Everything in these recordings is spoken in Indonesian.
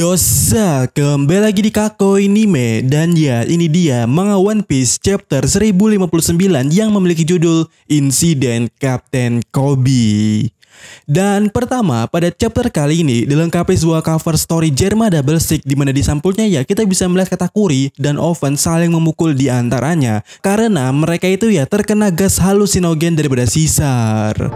Yosa, kembali lagi di Kako Anime. Dan ya, ini dia manga One Piece chapter 1059 yang memiliki judul Insiden Kapten Koby. Dan pertama, pada chapter kali ini dilengkapi sebuah cover story Germa Double Stick, di mana di sampulnya ya kita bisa melihat Katakuri dan Oven saling memukul di antaranya karena mereka itu ya terkena gas halusinogen daripada Caesar.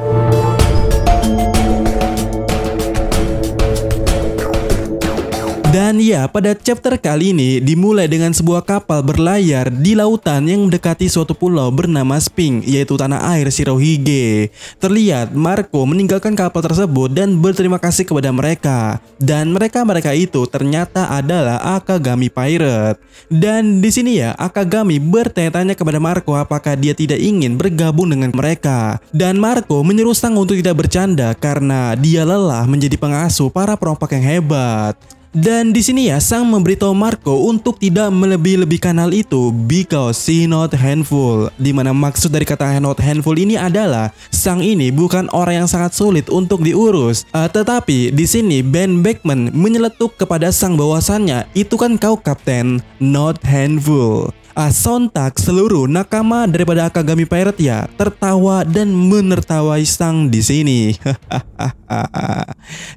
Dan ya, pada chapter kali ini dimulai dengan sebuah kapal berlayar di lautan yang mendekati suatu pulau bernama Sphinx, yaitu tanah air Shirohige. Terlihat Marco meninggalkan kapal tersebut dan berterima kasih kepada mereka. Dan mereka itu ternyata adalah Akagami Pirate. Dan di sini ya, Akagami bertanya-tanya kepada Marco apakah dia tidak ingin bergabung dengan mereka. Dan Marco menyuruh Sang untuk tidak bercanda karena dia lelah menjadi pengasuh para perompak yang hebat. Dan di sini ya, Sang memberitahu Marco untuk tidak melebih-lebihkan hal itu because he not handful. Dimana maksud dari kata not handful ini adalah Sang ini bukan orang yang sangat sulit untuk diurus. Tetapi di sini Ben Beckman menyeletuk kepada Sang bahwasannya itu kan kau kapten, not handful. Sontak seluruh nakama daripada Akagami Pirate ya tertawa dan menertawai Sang di sini.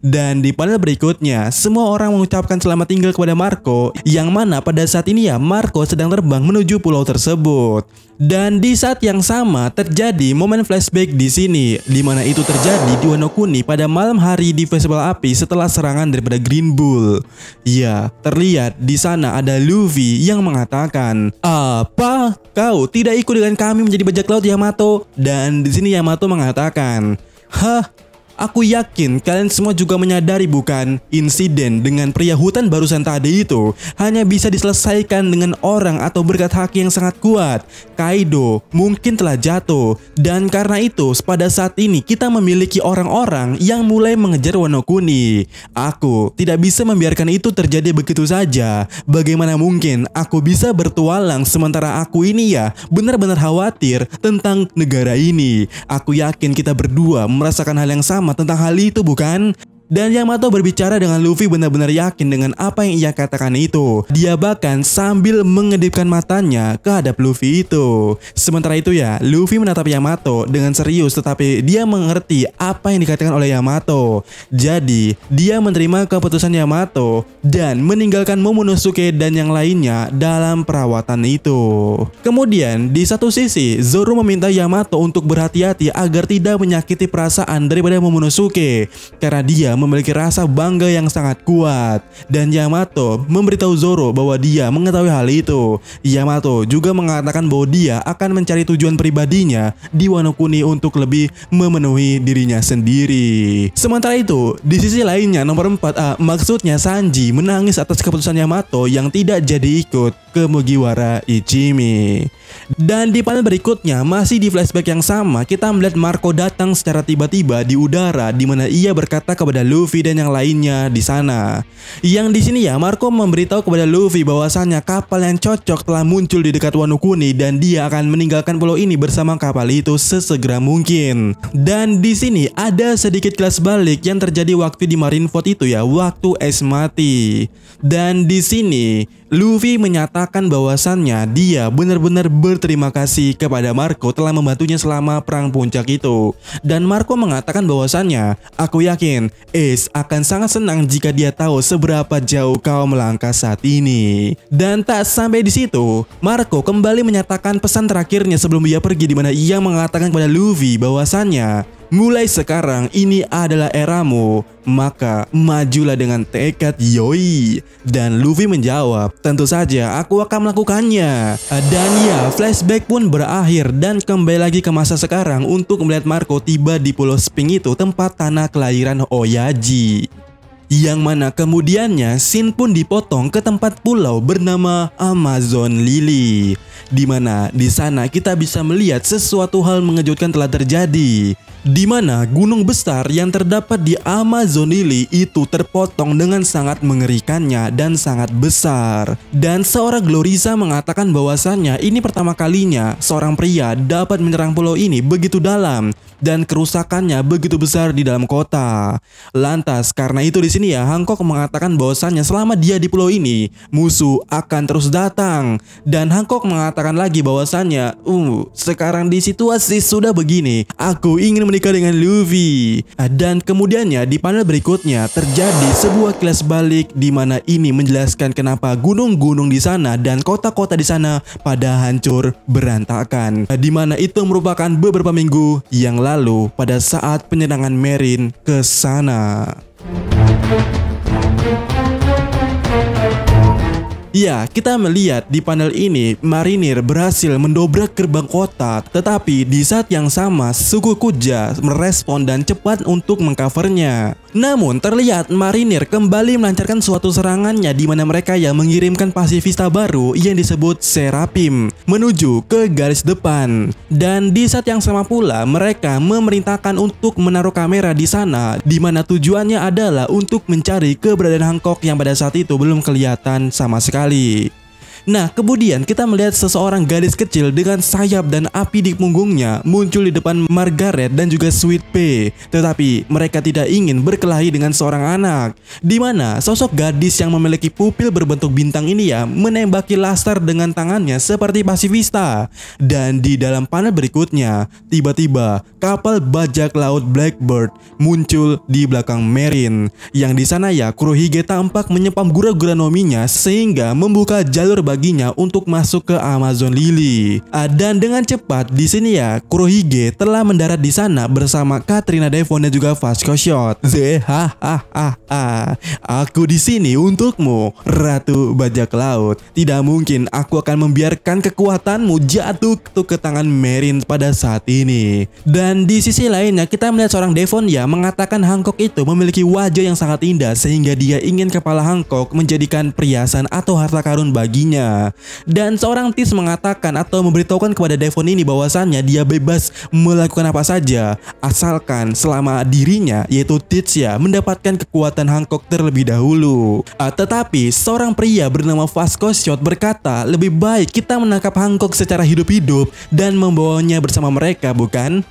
Dan di panel berikutnya semua orang mengucapkan selamat tinggal kepada Marco, yang mana pada saat ini ya Marco sedang terbang menuju pulau tersebut. Dan di saat yang sama terjadi momen flashback di sini, di mana itu terjadi di Wano Kuni pada malam hari di festival api setelah serangan daripada Green Bull. Ya, terlihat di sana ada Luffy yang mengatakan, "Apa? Kau tidak ikut dengan kami menjadi bajak laut, Yamato?" Dan di sini Yamato mengatakan, "Hah? Aku yakin kalian semua juga menyadari bukan, insiden dengan pria hutan barusan tadi itu hanya bisa diselesaikan dengan orang atau berkat haki yang sangat kuat. Kaido mungkin telah jatuh, dan karena itu pada saat ini kita memiliki orang-orang yang mulai mengejar Wano Kuni. Aku tidak bisa membiarkan itu terjadi begitu saja. Bagaimana mungkin aku bisa bertualang sementara aku ini ya benar-benar khawatir tentang negara ini. Aku yakin kita berdua merasakan hal yang sama tentang hal itu, bukan?" Dan Yamato berbicara dengan Luffy benar-benar yakin dengan apa yang ia katakan itu. Dia bahkan sambil mengedipkan matanya ke hadap Luffy itu. Sementara itu ya, Luffy menatap Yamato dengan serius, tetapi dia mengerti apa yang dikatakan oleh Yamato. Jadi, dia menerima keputusan Yamato dan meninggalkan Momonosuke dan yang lainnya dalam perawatan itu. Kemudian, di satu sisi, Zoro meminta Yamato untuk berhati-hati agar tidak menyakiti perasaan daripada Momonosuke karena dia memiliki rasa bangga yang sangat kuat. Dan Yamato memberitahu Zoro bahwa dia mengetahui hal itu. Yamato juga mengatakan bahwa dia akan mencari tujuan pribadinya di Wano Kuni untuk lebih memenuhi dirinya sendiri. Sementara itu, di sisi lainnya nomor 4, maksudnya Sanji menangis atas keputusan Yamato yang tidak jadi ikut ke Mugiwara Ichimi. Dan di panel berikutnya masih di flashback yang sama, kita melihat Marco datang secara tiba-tiba di udara, di mana ia berkata kepada Luffy dan yang lainnya di sana. Yang di sini ya Marco memberitahu kepada Luffy bahwasannya kapal yang cocok telah muncul di dekat Wano Kuni dan dia akan meninggalkan pulau ini bersama kapal itu sesegera mungkin. Dan di sini ada sedikit kelas balik yang terjadi waktu di Marineford itu ya, waktu Ace mati. Dan di sini Luffy menyatakan bahwasannya dia benar-benar berterima kasih kepada Marco telah membantunya selama perang puncak itu. Dan Marco mengatakan bahwasannya, "Aku yakin Ace akan sangat senang jika dia tahu seberapa jauh kau melangkah saat ini." Dan tak sampai di situ, Marco kembali menyatakan pesan terakhirnya sebelum dia pergi, di mana ia mengatakan kepada Luffy bahwasannya, "Mulai sekarang ini adalah eramu, maka majulah dengan tekad yoi." Dan Luffy menjawab, "Tentu saja aku akan melakukannya." Dan ya, flashback pun berakhir dan kembali lagi ke masa sekarang untuk melihat Marco tiba di Pulau Sphinx itu, tempat tanah kelahiran Oyaji. Yang mana kemudiannya scene pun dipotong ke tempat pulau bernama Amazon Lily, di mana di sana kita bisa melihat sesuatu hal mengejutkan telah terjadi. di mana gunung besar yang terdapat di Amazon Lily itu terpotong dengan sangat mengerikannya dan sangat besar. Dan seorang Glorisa mengatakan bahwasannya ini pertama kalinya seorang pria dapat menyerang pulau ini begitu dalam dan kerusakannya begitu besar di dalam kota. Lantas karena itu di sini ya Hancock mengatakan bahwasannya selama dia di pulau ini musuh akan terus datang. Dan Hancock mengatakan lagi bahwasannya sekarang di situasi sudah begini, aku ingin menikah dengan Luffy. Dan kemudiannya di panel berikutnya terjadi sebuah kilas balik di mana ini menjelaskan kenapa gunung-gunung di sana dan kota-kota di sana pada hancur berantakan. Di mana itu merupakan beberapa minggu yang lalu pada saat penyerangan Marine ke sana. Ya, kita melihat di panel ini marinir berhasil mendobrak gerbang kota, tetapi di saat yang sama suku Kuja merespon dan cepat untuk mengcovernya. Namun terlihat marinir kembali melancarkan suatu serangannya di mana mereka yang mengirimkan pasifista baru yang disebut Serapim menuju ke garis depan. Dan di saat yang sama pula mereka memerintahkan untuk menaruh kamera di sana, di mana tujuannya adalah untuk mencari keberadaan Hancock yang pada saat itu belum kelihatan sama sekali. Nah, kemudian kita melihat seseorang gadis kecil dengan sayap dan api di punggungnya muncul di depan Margaret dan juga Sweet Pea. Tetapi mereka tidak ingin berkelahi dengan seorang anak, di mana sosok gadis yang memiliki pupil berbentuk bintang ini ya menembaki laser dengan tangannya seperti pasifista. Dan di dalam panel berikutnya, tiba-tiba kapal bajak laut Blackbird muncul di belakang Marine. Yang di sana ya Kurohige tampak menyepam gura-gura nominya sehingga membuka jalur baginya untuk masuk ke Amazon Lily. Dan dengan cepat di sini ya Kurohige telah mendarat di sana bersama Katrina Devon dan juga Vasco Shot. Aku di sini untukmu, Ratu Bajak Laut. Tidak mungkin aku akan membiarkan kekuatanmu jatuh ke tangan Marine pada saat ini. Dan di sisi lainnya kita melihat seorang Devon ya mengatakan Hancock itu memiliki wajah yang sangat indah sehingga dia ingin kepala Hancock menjadikan perhiasan atau harta karun baginya. Dan seorang Tis mengatakan atau memberitahukan kepada Devon ini bahwasannya dia bebas melakukan apa saja asalkan selama dirinya yaitu Tis ya mendapatkan kekuatan Hancock terlebih dahulu. Tetapi seorang pria bernama Vasco Shot berkata lebih baik kita menangkap Hancock secara hidup-hidup dan membawanya bersama mereka, bukan?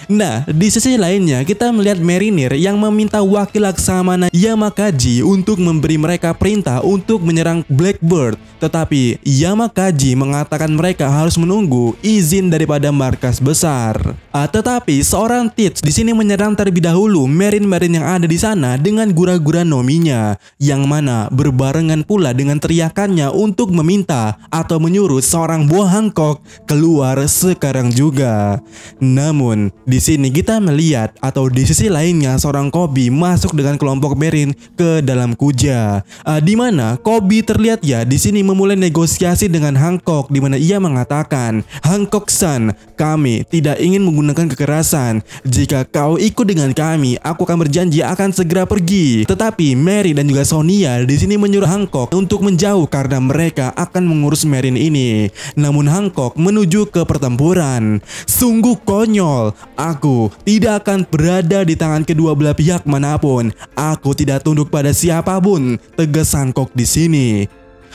Nah, di sisi lainnya kita melihat marinir yang meminta wakil Laksamana Yamakaji untuk memberi mereka perintah untuk menyerang Blackbird. Tetapi Yamakaji mengatakan mereka harus menunggu izin daripada markas besar. Tetapi seorang Tits di sini menyerang terlebih dahulu marine-marine yang ada di sana dengan gura-gura nominya, yang mana berbarengan pula dengan teriakannya untuk meminta atau menyuruh seorang buah Hancock keluar sekarang juga. Namun di sini kita melihat atau di sisi lainnya seorang Koby masuk dengan kelompok marine ke dalam Kuja, di mana Koby terlihat ya di sini memulai negosiasi dengan Hancock, di mana ia mengatakan, Hancock-san, kami tidak ingin menggunakan kekerasan. Jika kau ikut dengan kami, aku akan berjanji akan segera pergi. Tetapi Mary dan juga Sonia di sini menyuruh Hancock untuk menjauh karena mereka akan mengurus marine ini. Namun Hancock menuju ke pertempuran. Sungguh konyol. Aku tidak akan berada di tangan kedua belah pihak manapun. Aku tidak tunduk pada siapapun, tegas Hancock di sini.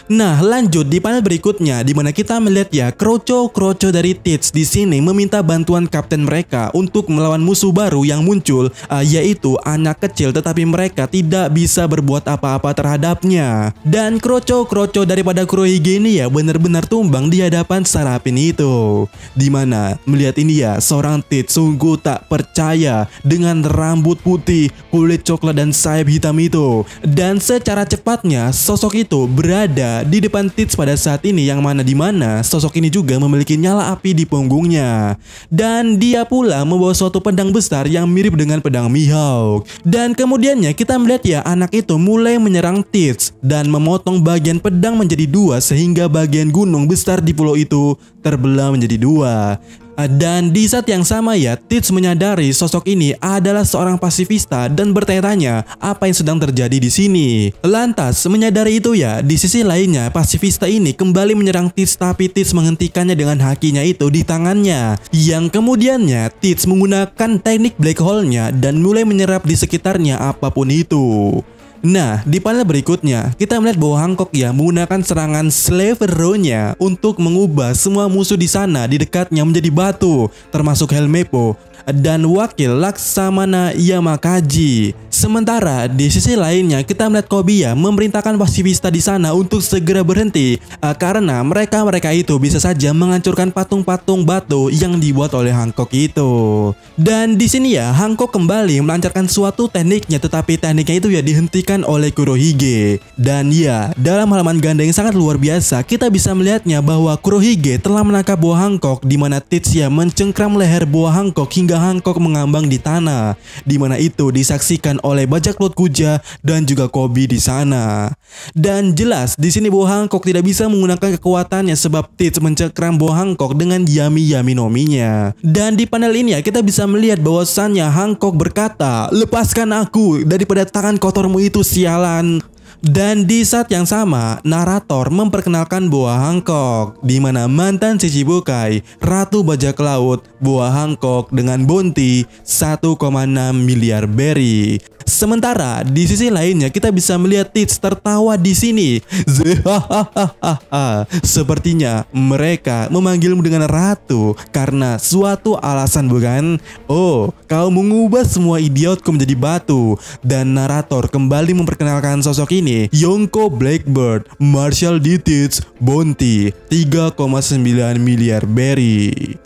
Nah, lanjut di panel berikutnya di mana kita melihat ya kroco-kroco dari Tits di sini meminta bantuan kapten mereka untuk melawan musuh baru yang muncul, yaitu anak kecil, tetapi mereka tidak bisa berbuat apa-apa terhadapnya. Dan kroco-kroco daripada Kurohige ini ya benar-benar tumbang di hadapan Serapim itu. Di mana melihat ini ya seorang Tits sungguh tak percaya dengan rambut putih, kulit coklat dan sayap hitam itu. Dan secara cepatnya sosok itu berada di depan Tits pada saat ini, yang mana di mana sosok ini juga memiliki nyala api di punggungnya. Dan dia pula membawa suatu pedang besar yang mirip dengan pedang Mihawk. Dan kemudiannya kita melihat ya anak itu mulai menyerang Tits dan memotong bagian pedang menjadi dua sehingga bagian gunung besar di pulau itu terbelah menjadi dua. Dan di saat yang sama ya, Teach menyadari sosok ini adalah seorang pasifista dan bertanya-tanya apa yang sedang terjadi di sini. Lantas menyadari itu ya, di sisi lainnya pasifista ini kembali menyerang Teach, tapi Teach menghentikannya dengan hakinya itu di tangannya. Yang kemudiannya Teach menggunakan teknik black hole-nya dan mulai menyerap di sekitarnya apapun itu. Nah, di panel berikutnya, kita melihat bahwa Hancock ya menggunakan serangan Slave Arrow-nya untuk mengubah semua musuh di sana di dekatnya menjadi batu, termasuk Helmeppo dan wakil Laksamana Yamakaji. Sementara di sisi lainnya kita melihat Kobiya memerintahkan pasifista di sana untuk segera berhenti karena mereka itu bisa saja menghancurkan patung-patung batu yang dibuat oleh Hancock itu. Dan di sini ya Hancock kembali melancarkan suatu tekniknya, tetapi tekniknya itu ya dihentikan oleh Kurohige. Dan ya dalam halaman ganda yang sangat luar biasa kita bisa melihatnya bahwa Kurohige telah menangkap buah Hancock, di mana Tetsuya mencengkram leher buah Hancock hingga Hancock mengambang di tanah, di mana itu disaksikan oleh bajak laut Kuja dan juga Koby di sana. Dan jelas di sini buah Hancock tidak bisa menggunakan kekuatannya sebab Teach mencengkram buah Hancock dengan Yami Yami Nominya. Dan di panel ini ya kita bisa melihat bahwasannya Hancock berkata, "Lepaskan aku daripada tangan kotormu itu, sialan." Dan di saat yang sama, narator memperkenalkan buah Hancock, di mana mantan Shichibukai, Ratu Bajak Laut, buah Hancock dengan bounty 1,6 miliar berry. Sementara di sisi lainnya kita bisa melihat Teach tertawa di sini. Sepertinya mereka memanggilmu dengan ratu karena suatu alasan, bukan? Oh, kau mengubah semua idiotku menjadi batu. Dan narator kembali memperkenalkan sosok ini, Yonko Blackbird, Marshall D. Teach, bounty 3,9 miliar berry.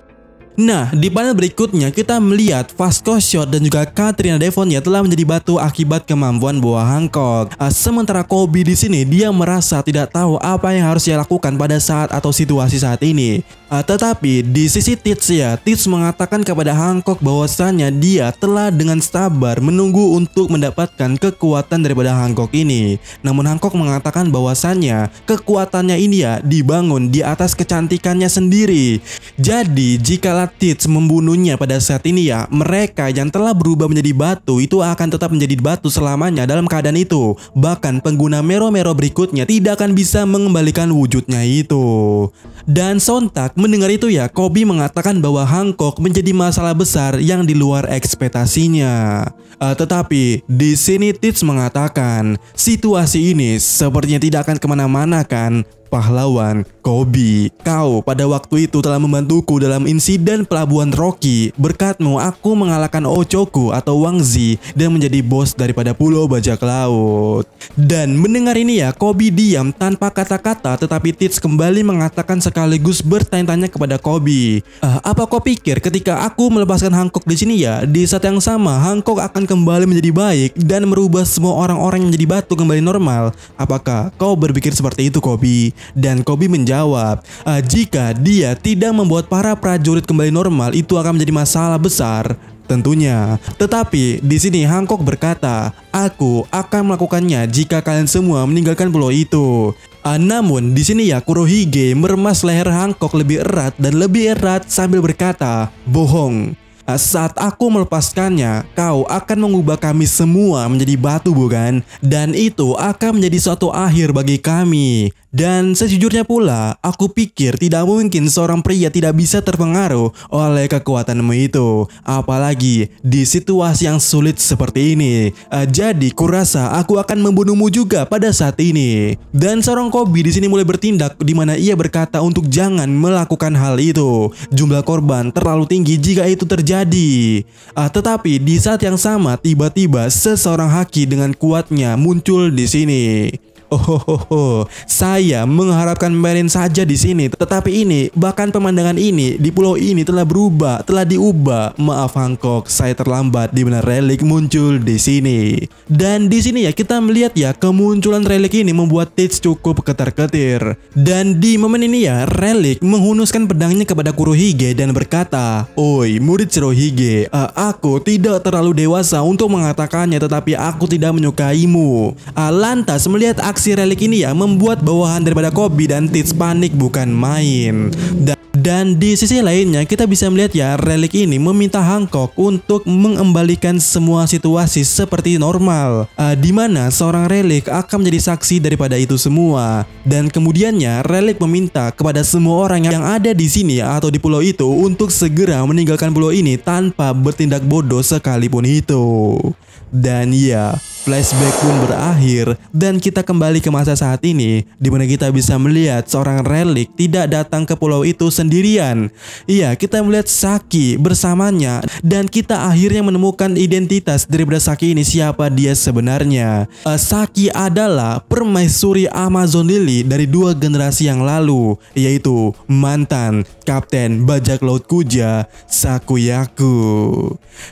Nah, di panel berikutnya kita melihat Vasco Shot dan juga Katrina Devon ya telah menjadi batu akibat kemampuan buah Hancock. Sementara Koby di sini dia merasa tidak tahu apa yang harus dia lakukan pada saat atau situasi saat ini. Tetapi di sisi Teach ya, Teach mengatakan kepada Hancock bahwasannya dia telah dengan sabar menunggu untuk mendapatkan kekuatan daripada Hancock ini. Namun Hancock mengatakan bahwasannya kekuatannya ini ya dibangun di atas kecantikannya sendiri. Jadi jika Teach membunuhnya pada saat ini ya, mereka yang telah berubah menjadi batu itu akan tetap menjadi batu selamanya dalam keadaan itu. Bahkan pengguna Mero-Mero berikutnya tidak akan bisa mengembalikan wujudnya itu. Dan sontak mendengar itu ya, Koby mengatakan bahwa Hancock menjadi masalah besar yang di luar ekspektasinya. Tetapi di sini Teach mengatakan situasi ini sepertinya tidak akan kemana-mana kan. Pahlawan, Koby, kau pada waktu itu telah membantuku dalam insiden pelabuhan Rocky. Berkatmu aku mengalahkan Ochoku atau Wang Zi dan menjadi bos daripada Pulau Bajak Laut. Dan mendengar ini ya, Koby diam tanpa kata-kata, tetapi Teach kembali mengatakan sekaligus bertanya-tanya kepada Koby, apa kau pikir ketika aku melepaskan Hancock di sini ya, di saat yang sama Hancock akan kembali menjadi baik dan merubah semua orang-orang yang menjadi batu kembali normal? Apakah kau berpikir seperti itu, Koby? Dan Koby menjawab, jika dia tidak membuat para prajurit kembali normal, itu akan menjadi masalah besar. Tentunya. Tetapi di sini Hancock berkata, aku akan melakukannya jika kalian semua meninggalkan pulau itu. Namun di sini ya Kurohige meremas leher Hancock lebih erat dan lebih erat sambil berkata, bohong. Saat aku melepaskannya, kau akan mengubah kami semua menjadi batu, bukan? Dan itu akan menjadi suatu akhir bagi kami. Dan sejujurnya pula, aku pikir tidak mungkin seorang pria tidak bisa terpengaruh oleh kekuatanmu itu. Apalagi di situasi yang sulit seperti ini. Jadi kurasa aku akan membunuhmu juga pada saat ini. Dan seorang Koby di sini mulai bertindak, di mana ia berkata untuk jangan melakukan hal itu. Jumlah korban terlalu tinggi jika itu terjadi. Tetapi di saat yang sama tiba-tiba seseorang haki dengan kuatnya muncul di sini. Saya mengharapkan Marin saja di sini, tetapi ini bahkan pemandangan ini di pulau ini telah berubah, telah diubah. Maaf Hancock, saya terlambat di mana relik muncul di sini. Dan di sini ya kita melihat ya kemunculan relik ini membuat Teach cukup ketar-ketir. Dan di momen ini ya relik menghunuskan pedangnya kepada Kurohige dan berkata, "Oi murid Shirohige, aku tidak terlalu dewasa untuk mengatakannya, tetapi aku tidak menyukaimu." Lantas melihat aksi relik ini ya membuat bawahan daripada Koby dan Teach panik bukan main. Dan di sisi lainnya kita bisa melihat ya Relik ini meminta Hancock untuk mengembalikan semua situasi seperti normal, di mana seorang Relik akan menjadi saksi daripada itu semua. Dan kemudiannya Relik meminta kepada semua orang yang ada di sini atau di pulau itu untuk segera meninggalkan pulau ini tanpa bertindak bodoh sekalipun itu. Dan ya, flashback pun berakhir dan kita kembali ke masa saat ini, di mana kita bisa melihat seorang Relik tidak datang ke pulau itu sendirian. Iya, kita melihat Saki bersamanya dan kita akhirnya menemukan identitas daripada Saki ini, siapa dia sebenarnya. Saki adalah permaisuri Amazon Lily dari 2 generasi yang lalu, yaitu mantan Kapten Bajak Laut Kuja Sakuyaku.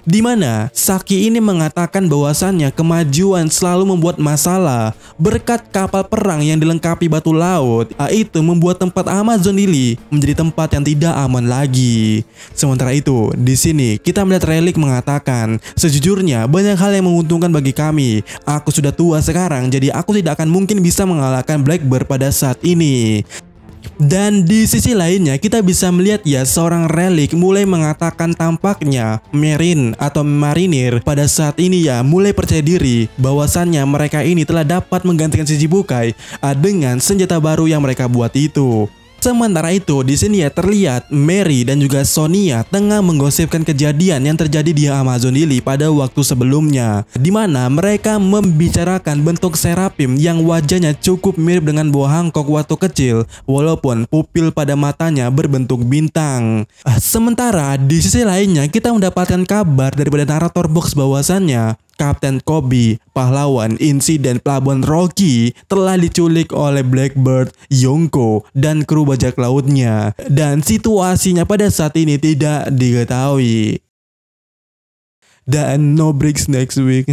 Dimana Saki ini mengatakan bahwasannya kemajuan selalu membuat masalah. Berkat kapal perang yang dilengkapi batu laut, itu membuat tempat Amazon Lily menjadi tempat yang tidak aman lagi. Sementara itu, di sini kita melihat Relik mengatakan, sejujurnya banyak hal yang menguntungkan bagi kami. Aku sudah tua sekarang, jadi aku tidak akan mungkin bisa mengalahkan Blackbird pada saat ini. Dan di sisi lainnya kita bisa melihat ya seorang Relik mulai mengatakan tampaknya Marine atau Marinir pada saat ini ya mulai percaya diri bahwasannya mereka ini telah dapat menggantikan Shichibukai dengan senjata baru yang mereka buat itu. Sementara itu di sini ya terlihat Mary dan juga Sonia tengah menggosipkan kejadian yang terjadi di Amazon Lily pada waktu sebelumnya, di mana mereka membicarakan bentuk Seraphim yang wajahnya cukup mirip dengan buah Hancock waktu kecil, walaupun pupil pada matanya berbentuk bintang. Sementara di sisi lainnya kita mendapatkan kabar daripada narator box bahwasannya Kapten Kobe, pahlawan insiden pelabuhan Rocky, telah diculik oleh Blackbird, Yonko, dan kru bajak lautnya. Dan situasinya pada saat ini tidak diketahui. Dan no breaks next week.